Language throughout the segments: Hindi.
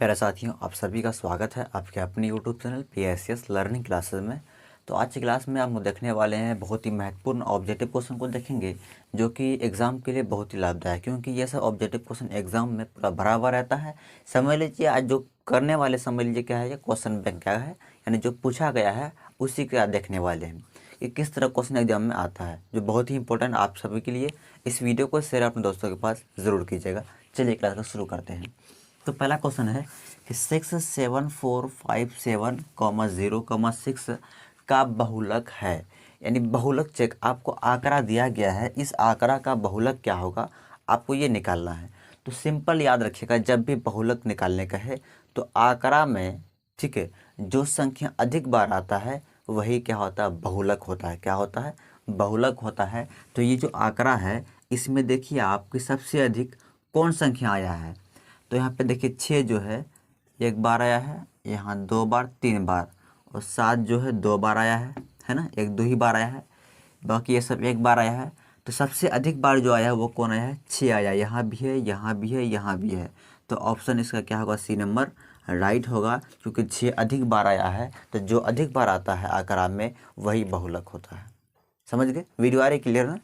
प्यारे साथियों, आप सभी का स्वागत है आपके अपने YouTube channel PSS learning classes में। तो आज की क्लास में हम देखने वाले हैं बहुत ही महत्वपूर्ण ऑब्जेक्टिव क्वेश्चन को देखेंगे, जो कि एग्ज़ाम के लिए बहुत ही लाभदायक है, क्योंकि ये सब ऑब्जेक्टिव क्वेश्चन एग्ज़ाम में पूरा भरा हुआ रहता है। समझ लीजिए, आज जो करने वाले समझ लीजिए क्या है, ये क्वेश्चन बैंक क्या है, यानी जो पूछा गया है उसी के आज देखने वाले हैं कि किस तरह क्वेश्चन एग्जाम में आता है, जो बहुत ही इंपॉर्टेंट आप सभी के लिए। इस वीडियो को शेयर अपने दोस्तों के पास ज़रूर कीजिएगा। चलिए क्लास को शुरू करते हैं। तो पहला क्वेश्चन है कि 67457, 0, 6 का बहुलक है, यानी बहुलक चेक आपको आंकड़ा दिया गया है, इस आंकड़ा का बहुलक क्या होगा आपको ये निकालना है। तो सिंपल याद रखिएगा, जब भी बहुलक निकालने का है तो आंकड़ा में, ठीक है, जो संख्या अधिक बार आता है वही क्या होता है, बहुलक होता है। क्या होता है, बहुलक होता है। तो ये जो आंकड़ा है इसमें देखिए आपकी सबसे अधिक कौन संख्या आया है। तो यहाँ पे देखिए 6 जो है 1 बार आया है, यहाँ 2 बार 3 बार, और 7 जो है 2 बार आया है ना, 1 2 ही बार आया है, बाकी ये सब 1 बार आया है। तो सबसे अधिक बार जो आया है वो कौन आया है, 6 आया। यहाँ भी है, यहाँ भी है, यहाँ भी है। तो ऑप्शन इसका क्या होगा, सी नंबर राइट होगा, क्योंकि 6 अधिक बार आया है। तो जो अधिक बार आता है आंकड़ा में वही बहुलक होता है। समझ गए, वीडियो आ रही क्लियर ना।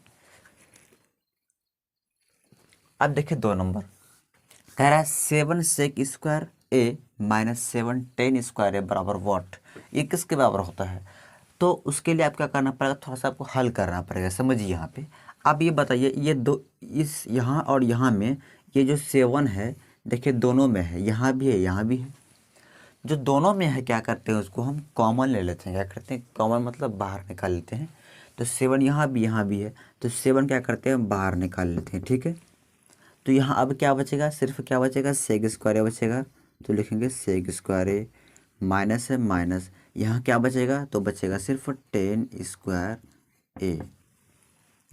अब देखिए 2 नंबर कह रहा है 7 सेक स्क्वायर ए माइनस 7 10 स्क्वायर ए बराबर वॉट। ये किसके बराबर होता है। तो उसके लिए आप क्या करना पड़ेगा, थोड़ा सा आपको हल करना पड़ेगा। समझिए यहाँ पे आप ये बताइए, ये दो इस यहाँ और यहाँ में ये जो 7 है देखिए दोनों में है, यहाँ भी है, यहाँ भी है। जो दोनों में है क्या करते हैं, उसको हम कॉमन ले लेते हैं। क्या करते हैं, कॉमन मतलब बाहर निकाल लेते हैं। तो 7 यहाँ भी है, तो 7 क्या करते हैं, बाहर निकाल लेते हैं। ठीक है, तो यहाँ अब क्या बचेगा, सिर्फ क्या बचेगा, सेक स्क्वायर ए बचेगा। तो लिखेंगे सेक स्क्वायर ए, माइनस है माइनस, यहाँ क्या बचेगा, तो बचेगा सिर्फ 10 स्क्वायर ए,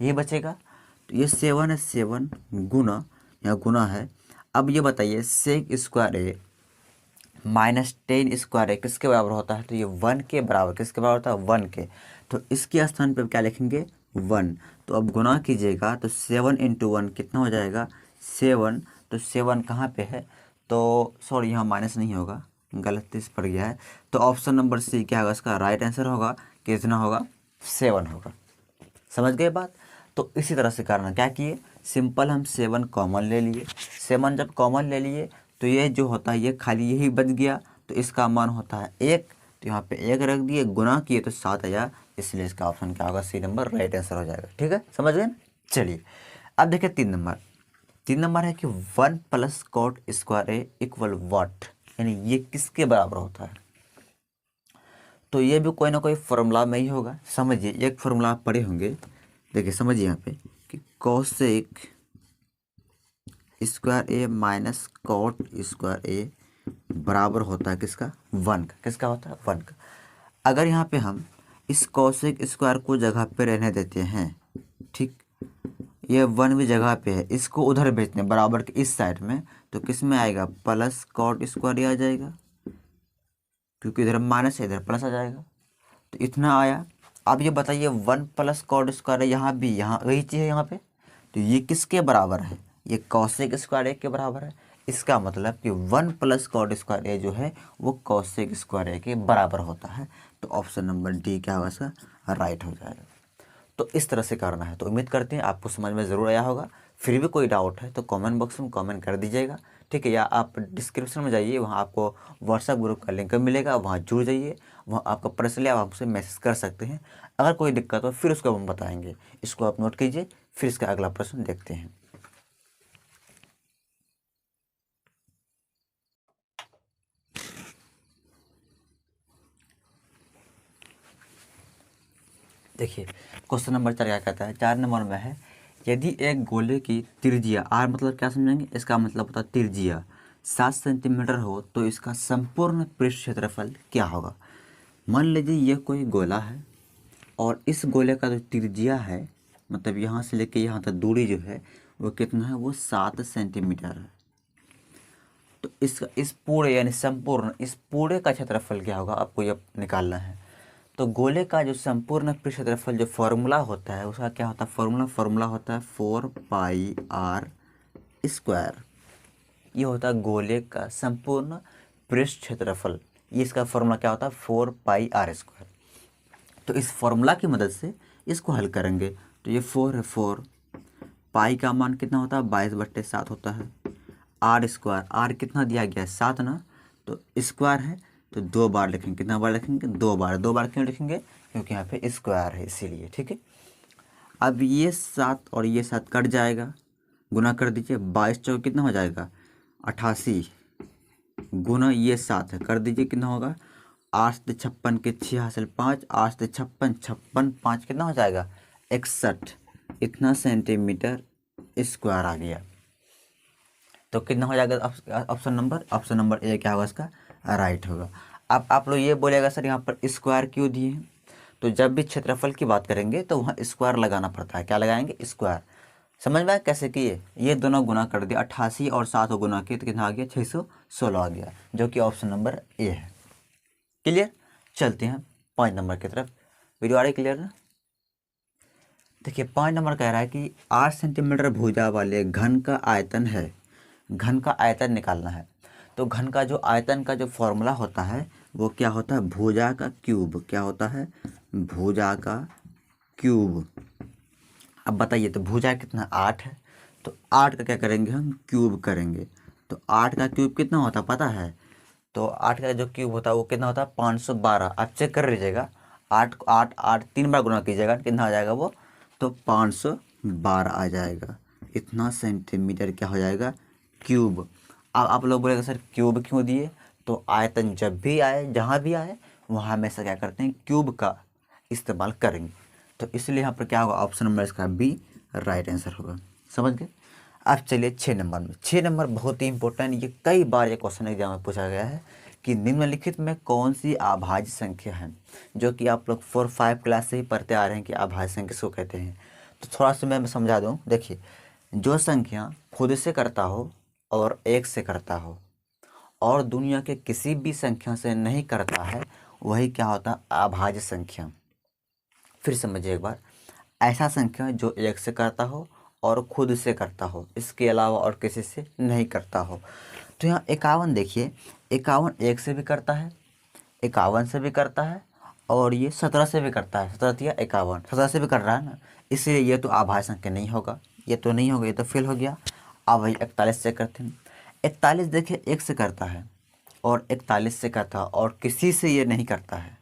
ये बचेगा। तो ये 7 है, 7 गुना, यहाँ गुना है। अब ये बताइए सेक स्क्वायर ए माइनस 10 स्क्वायर ए किसके बराबर होता है, तो ये 1 के बराबर, किसके बराबर होता है, 1 के। तो इसके स्थान पर क्या लिखेंगे, 1। तो अब गुना कीजिएगा तो 7 × 1 कितना हो जाएगा, 7। तो 7 कहाँ पे है, तो सॉरी यहाँ माइनस नहीं होगा, गलती से पड़ गया है। तो ऑप्शन नंबर सी क्या होगा, इसका राइट आंसर होगा, कितना होगा, 7 होगा। समझ गए बात। तो इसी तरह से करना, क्या किए, सिंपल हम 7 कॉमन ले लिए। 7 जब कॉमन ले लिए तो ये जो होता है ये खाली यही बच गया, तो इसका मान होता है 1। तो यहाँ पे 1 रख दिए, गुना किए तो 7 आया, इसलिए इसका ऑप्शन क्या होगा, सी नंबर राइट आंसर हो जाएगा। ठीक है, समझ गए ना। चलिए अब देखिए 3 नंबर। 3 नंबर है कि 1 + cot square A equal what, यानी ये किसके बराबर होता है। तो ये भी कोई ना कोई फॉर्मूला में ही होगा। समझिए, एक फॉर्मूला आप पढ़े होंगे, देखिए समझिए यहाँ पे कि कोसेक स्क्वायर ए माइनस कॉट स्क्वायर ए बराबर होता है किसका, 1 का। किसका होता है, 1 का। अगर यहाँ पे हम इस कोसेक स्क्वायर को जगह पे रहने देते हैं, ठीक, ये 1 भी जगह पे है, इसको उधर भेजते हैं बराबर के इस साइड में, तो किस में आएगा, प्लस कॉट स्क्वायर आ जाएगा, क्योंकि इधर माइनस है, इधर प्लस आ जाएगा। तो इतना आया। अब ये बताइए 1 + कॉट स्क्वायर है, यहाँ भी, यहाँ वही चीज़ है यहाँ पे, तो ये किसके बराबर है, ये कॉसेक स्क्वायर ए के बराबर है। इसका मतलब कि 1 + कॉट स्क्वायर ए जो है वो कॉसेक स्क्वायर ए के बराबर होता है। तो ऑप्शन नंबर डी क्या होगा, इसका राइट हो जाएगा। तो इस तरह से करना है। तो उम्मीद करते हैं आपको समझ में ज़रूर आया होगा। फिर भी कोई डाउट है तो कमेंट बॉक्स में कमेंट कर दीजिएगा, ठीक है। या आप डिस्क्रिप्शन में जाइए, वहाँ आपको व्हाट्सएप ग्रुप का लिंक मिलेगा, वहाँ जुड़ जाइए, वहाँ आपका पर्सनली आप हमसे मैसेज कर सकते हैं। अगर कोई दिक्कत हो फिर उसको हम बताएंगे। इसको आप नोट कीजिए, फिर इसका अगला प्रश्न देखते हैं। देखिए क्वेश्चन नंबर 4 क्या कहता है, 4 नंबर में है, यदि एक गोले की त्रिज्या आर, मतलब क्या समझेंगे, इसका मतलब होता है त्रिज्या 7 सेंटीमीटर हो तो इसका संपूर्ण पृष्ठ क्षेत्रफल क्या होगा। मान लीजिए ये कोई गोला है और इस गोले का जो त्रिज्या है, मतलब यहाँ से लेके यहाँ तक दूरी जो है वो कितना है, वो 7 सेंटीमीटर है। तो इसका इस पूरे यानी संपूर्ण इस पूरे का क्षेत्रफल क्या होगा, आपको ये निकालना है। तो गोले का जो संपूर्ण पृष्ठ क्षेत्रफल जो फॉर्मूला होता है उसका क्या होता है, फॉर्मूला होता है 4πr²। ये होता है गोले का संपूर्ण पृष्ठ क्षेत्रफल, ये इसका फॉर्मूला क्या होता है 4πr²। तो इस फॉर्मूला की मदद से इसको हल करेंगे। तो ये 4 है, 4 पाई का मान कितना होता है 22/7 होता है। r², r कितना दिया गया है 7 ना, तो स्क्वायर है तो 2 बार लिखेंगे। कितना बार लिखेंगे 2 बार। 2 बार क्यों लिखेंगे, क्योंकि यहाँ पे स्क्वायर है इसीलिए। ठीक है, अब ये 7 और ये 7 कट जाएगा, गुना कर दीजिए। 22 चौक कितना हो जाएगा 88, गुना ये 7 है, कर दीजिए कितना होगा 8 से 56 के 6 हासिल 5, 8 से 56, 56 5 कितना हो जाएगा 61, इतना सेंटीमीटर स्क्वायर आ गया। तो कितना हो जाएगा ऑप्शन नंबर ए क्या होगा इसका राइट होगा। अब आप लोग ये बोलेगा सर यहाँ पर स्क्वायर क्यों दिए हैं, तो जब भी क्षेत्रफल की बात करेंगे तो वहाँ स्क्वायर लगाना पड़ता है। क्या लगाएंगे स्क्वायर। समझ में आया कैसे किए, ये दोनों गुना कर दिया 88 और 7 को गुना किए तो कितना आ गया 616 आ गया, जो कि ऑप्शन नंबर ए है। क्लियर, चलते हैं 5 नंबर की तरफ। वीडियो आ रही क्लियर ना। देखिए 5 नंबर कह रहा है कि 8 सेंटीमीटर भुजा वाले घन का आयतन है, घन का आयतन निकालना है। तो घन का जो आयतन का जो फॉर्मूला होता है वो क्या होता है भुजा का क्यूब। क्या होता है भुजा का क्यूब। अब बताइए तो भुजा कितना 8 है, तो 8 का क्या करेंगे हम क्यूब करेंगे। तो 8 का क्यूब कितना होता है पता है, तो 8 का जो क्यूब होता है वो कितना होता है 512। आप चेक कर लीजिएगा, 8 8 8 3 बार गुना कीजिएगा कितना आ जाएगा वो, तो 512 आ जाएगा। इतना सेंटीमीटर क्या हो जाएगा क्यूब। अब आप लोग बोलेगा सर क्यूब क्यों दिए, तो आयतन जब भी आए जहाँ भी आए वहाँ हमेशा क्या करते हैं क्यूब का इस्तेमाल करेंगे। तो इसलिए यहाँ पर क्या होगा ऑप्शन नंबर इसका बी राइट आंसर होगा। समझ गए। अब चलिए 6 नंबर में। 6 नंबर बहुत ही इंपॉर्टेंट, ये कई बार ये क्वेश्चन एग्जाम में पूछा गया है कि निम्नलिखित में कौन सी अभाज्य संख्या है, जो कि आप लोग 4-5 क्लास से ही पढ़ते आ रहे हैं कि अभाज्य संख्या किसको कहते हैं। तो थोड़ा सा मैं समझा दूँ। देखिए जो संख्या खुद से करता हो और 1 से करता हो और दुनिया के किसी भी संख्या से नहीं करता है, वही क्या होता है अभाज्य संख्या। फिर समझिए एक बार, ऐसा संख्या जो 1 से करता हो और खुद से करता हो, इसके अलावा और किसी से नहीं करता हो। तो यहाँ 51 देखिए, 51 1 से भी करता है, 51 से भी करता है और ये 17 से भी करता है। 17 या 51 17 से भी कर रहा है ना, इसलिए ये तो अभाज्य संख्या नहीं होगा, ये तो नहीं होगा, ये तो फेल हो गया। अब भाई 41 से करते हैं। 41 देखिए 1 से करता है और 41 से करता है और किसी से ये नहीं करता है।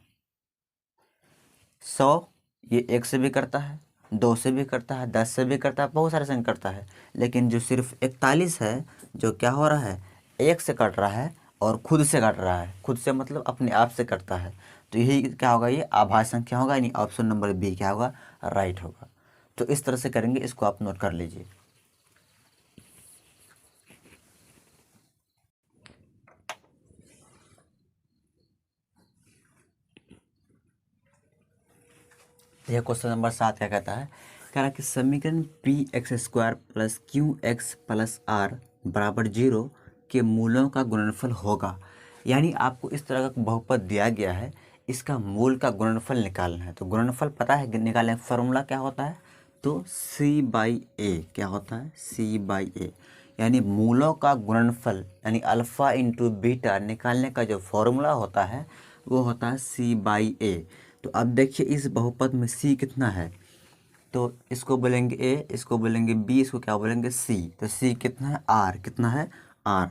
100 ये 1 से भी करता है, 2 से भी करता है, 10 से भी करता है, बहुत सारे से करता है। लेकिन जो सिर्फ 41 है जो क्या हो रहा है 1 से कट रहा है और खुद से कट रहा है। खुद से मतलब अपने आप से करता है। तो यही क्या होगा ये अभाज्य संख्या होगा, यानी ऑप्शन नंबर बी क्या होगा राइट होगा। तो इस तरह से करेंगे, इसको आप नोट कर लीजिए। यह क्वेश्चन नंबर 7 क्या कहता है, कह रहा है कि समीकरण px² + qx + r बराबर 0 के मूलों का गुणनफल होगा। यानी आपको इस तरह का बहुपद दिया गया है, इसका मूल का गुणनफल निकालना है। तो गुणनफल पता है निकालने का फॉर्मूला क्या होता है, तो c/a क्या होता है c/a, यानी मूलों का गुणनफल यानी अल्फ़ा × बीटा निकालने का जो फॉर्मूला होता है वो होता है c/a। तो अब देखिए इस बहुपद में c कितना है, तो इसको बोलेंगे a, इसको बोलेंगे b, इसको क्या बोलेंगे c। तो c कितना है r, कितना है r,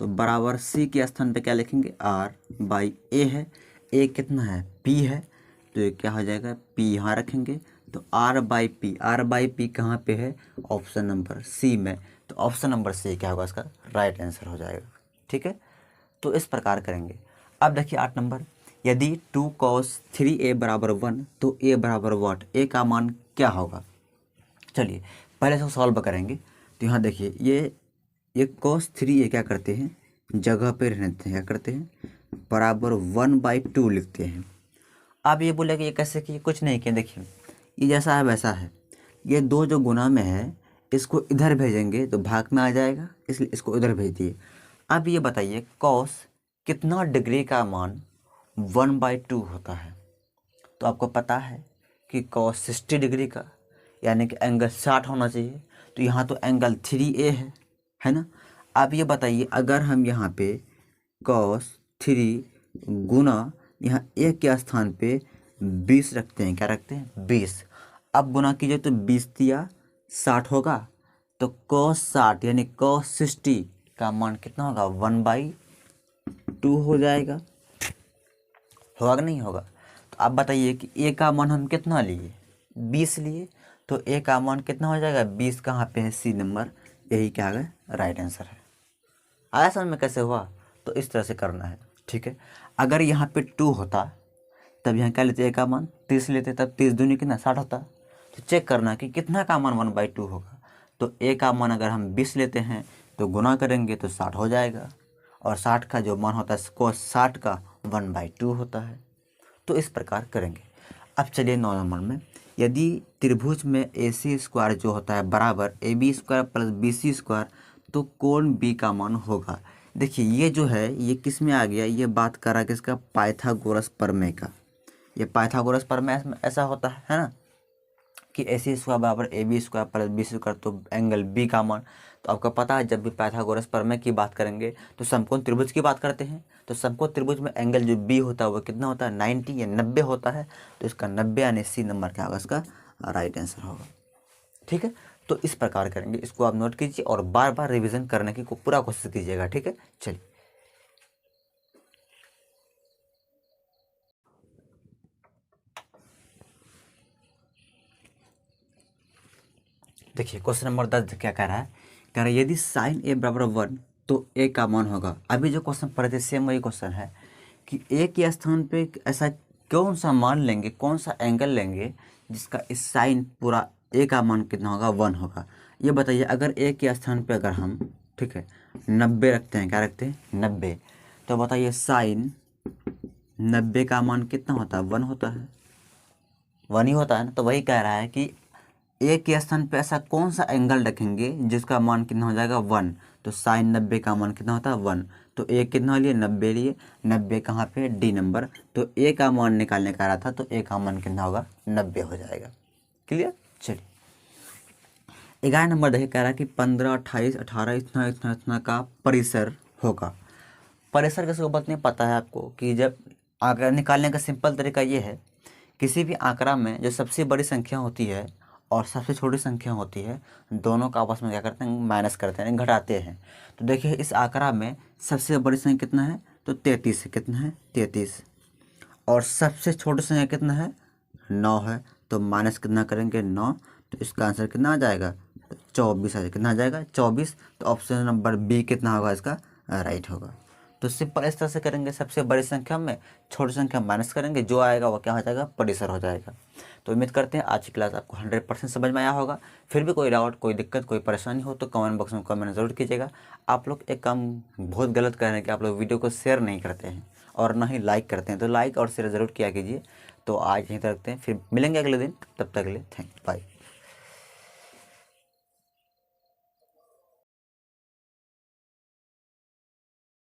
तो बराबर c के स्थान पे क्या लिखेंगे r/a है। a कितना है p है, तो ये क्या हो जाएगा p यहाँ रखेंगे, तो r/p कहाँ पे है ऑप्शन नंबर c में। तो ऑप्शन नंबर c क्या होगा इसका राइट आंसर हो जाएगा। ठीक है, तो इस प्रकार करेंगे। अब देखिए 8 नंबर, यदि 2 cos 3a = 1 तो a बराबर व्हाट, a का मान क्या होगा। चलिए पहले इसको सॉल्व करेंगे। तो यहाँ देखिए ये cos 3a क्या करते हैं जगह पे रहते हैं, क्या करते हैं बराबर 1/2 लिखते हैं। अब ये बोले कि ये कैसे कि कुछ नहीं किया, देखिए ये जैसा है वैसा है, ये 2 जो गुना में है इसको इधर भेजेंगे तो भाग में आ जाएगा, इसलिए इसको इधर भेज दिए। अब ये बताइए cos कितना डिग्री का मान 1/2 होता है, तो आपको पता है कि cos 60 डिग्री का यानी कि एंगल 60 होना चाहिए। तो यहाँ तो एंगल 3a है ना। अब ये बताइए अगर हम यहाँ पे cos 3 गुना यहाँ ए के स्थान पे 20 रखते हैं। क्या रखते हैं? 20। अब गुना कीजिए तो 20 दिया 60 होगा, तो cos 60 यानी cos 60 का मान कितना होगा? 1/2 हो जाएगा। होगा कि नहीं होगा? तो आप बताइए कि ए का मान हम कितना लिए? 20 लिए, तो ए का मान कितना हो जाएगा? 20 कहाँ पे है? C number. यही क्या है? राइट आंसर है। आया समझ में कैसे हुआ? तो इस तरह से करना है, ठीक है। अगर यहाँ पे 2 होता तब यहाँ क्या लेते? ए का मान 30 लेते, तब 30 दूनी कितना? 60 होता। तो चेक करना कि कितना का मान 1/2 होगा। तो ए का मान अगर हम 20 लेते हैं तो गुना करेंगे तो 60 हो जाएगा, और 60 का जो मान होता है cos 60 का 1/2 होता है। तो इस प्रकार करेंगे। अब चलिए 9 नंबर में, यदि त्रिभुज में AC² जो होता है बराबर AB² प्लस BC², तो कोण B का मान होगा। देखिए ये जो है ये किस में आ गया? ये बात करा किसका? पाइथागोरस प्रमेय का। ये पाइथागोरस प्रमेय में ऐसा होता है ना कि AC² बराबर AB² प्लस BC² तो एंगल B का मान। तो आपको पता है जब भी पाइथागोरस प्रमेय की बात करेंगे तो समकोण त्रिभुज की बात करते हैं। तो समकोण त्रिभुज में एंगल जो B होता है वो कितना होता है? 90 या 90 होता है। तो इसका 90 यानी सी नंबर क्या होगा? इसका राइट आंसर होगा, ठीक है। तो इस प्रकार करेंगे, इसको आप नोट कीजिए और बार बार रिविजन करने की पूरा कोशिश कीजिएगा, ठीक है। चलिए देखिए क्वेश्चन नंबर 10 क्या कह रहा है? कह रहा है यदि साइन ए बराबर 1 तो ए का मान होगा। अभी जो क्वेश्चन पढ़े थे सेम वही क्वेश्चन है कि ए के स्थान पे ऐसा कौन सा मान लेंगे, कौन सा एंगल लेंगे जिसका इस साइन पूरा ए का मान कितना होगा? 1 होगा। ये बताइए अगर ए के स्थान पे अगर हम, ठीक है, 90 रखते हैं। क्या रखते हैं? 90। तो बताइए साइन 90 का मान कितना होता है? 1 होता है। 1 ही होता है ना। तो वही कह रहा है कि ए के स्थान पे ऐसा कौन सा एंगल रखेंगे जिसका मान कितना हो जाएगा? 1। तो साइन 90 का मान कितना होता है? 1। तो ए कितना लिए? 90 लिए। 90 कहाँ पे? D number. तो ए का मान निकालने का रहा था, तो ए का मान कितना होगा? 90 हो जाएगा। क्लियर? चलिए 11 नंबर देखिए, कह रहा है कि 15, 28, 18 इतना इतना इतना का परिसर होगा। परिसर किसी को बात नहीं पता है आपको कि जब आंकड़ा निकालने का सिंपल तरीका ये है, किसी भी आंकड़ा में जो सबसे बड़ी संख्या होती है और सबसे छोटी संख्या होती है, दोनों का आपस में क्या करते हैं? माइनस करते हैं, घटाते हैं। तो देखिए इस आंकड़ा में सबसे बड़ी संख्या कितना है? तो 33 है। कितना है? 33। और सबसे छोटी संख्या कितना है? 9 है। तो माइनस कितना करेंगे? 9। तो इसका आंसर कितना आ जाएगा? 24 आ जाएगा। कितना आ जाएगा? 24। तो ऑप्शन नंबर बी कितना होगा? इसका राइट होगा। तो सिंपल इस तरह से करेंगे, सबसे बड़ी संख्या में छोटी संख्या माइनस करेंगे, जो आएगा वो क्या हो जाएगा? परिसर हो जाएगा। तो उम्मीद करते हैं आज की क्लास आपको 100% समझ में आया होगा। फिर भी कोई डाउट, कोई दिक्कत, कोई परेशानी हो तो कमेंट बॉक्स में कमेंट ज़रूर कीजिएगा। आप लोग एक काम बहुत गलत कर रहे हैं कि आप लोग वीडियो को शेयर नहीं करते हैं और ना ही लाइक करते हैं। तो लाइक और शेयर ज़रूर किया कीजिए। तो आज यहीं तक रखते हैं, फिर मिलेंगे अगले दिन। तब तक के लिए थैंक यू, बाय।